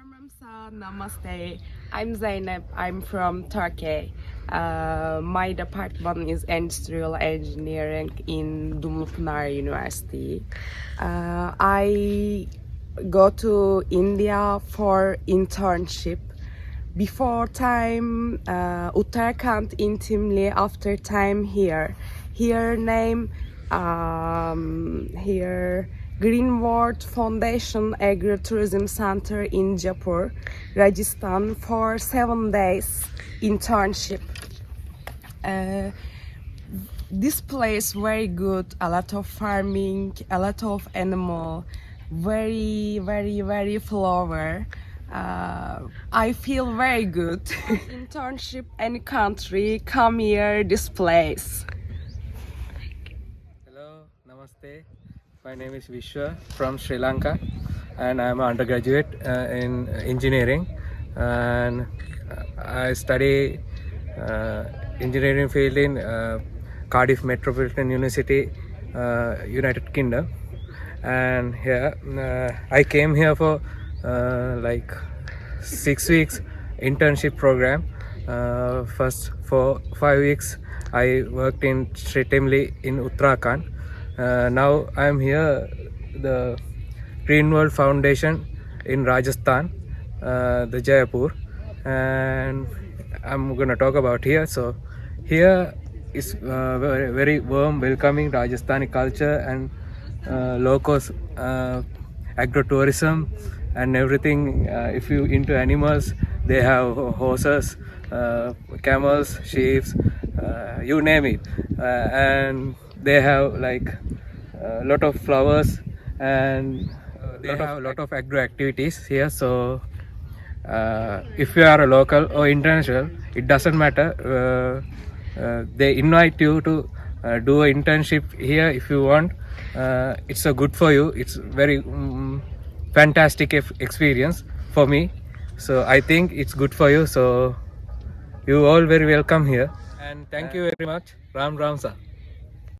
Samsa, namaste. I'm Zeynep. I'm from Turkey. My department is industrial engineering in Dumlupinar University. I go to India for internship. Before time, Uttarakhand in Timli. After time here. Here name here Greenwood Foundation Agro-Tourism Center in Jaipur, Rajasthan for 7 days internship. This place very good, a lot of farming, a lot of animal, very flower. I feel very good. Internship any country, come here this place. Hello, namaste. My name is Wishva from Sri Lanka, and I am an undergraduate in engineering. And I study engineering field in Cardiff Metropolitan University, United Kingdom. And here I came here for like 6 weeks internship program. First for 5 weeks I worked in Srilanka in Uttarakhand. Now I am here, the Greenwood Foundation in Rajasthan, the Jaipur, and I'm gonna talk about here. So here is very warm, welcoming Rajasthani culture and locals, agro-tourism and everything. If you into animals, they have horses, camels, sheep, you name it, and they have like a lot of flowers, and they have a lot of agro activities here. So if you are a local or international, it doesn't matter. They invite you to do an internship here if you want. It's a good for you. It's very fantastic experience for me. So I think it's good for you. So you all very welcome here, and thank you very much. Ram Ram sir.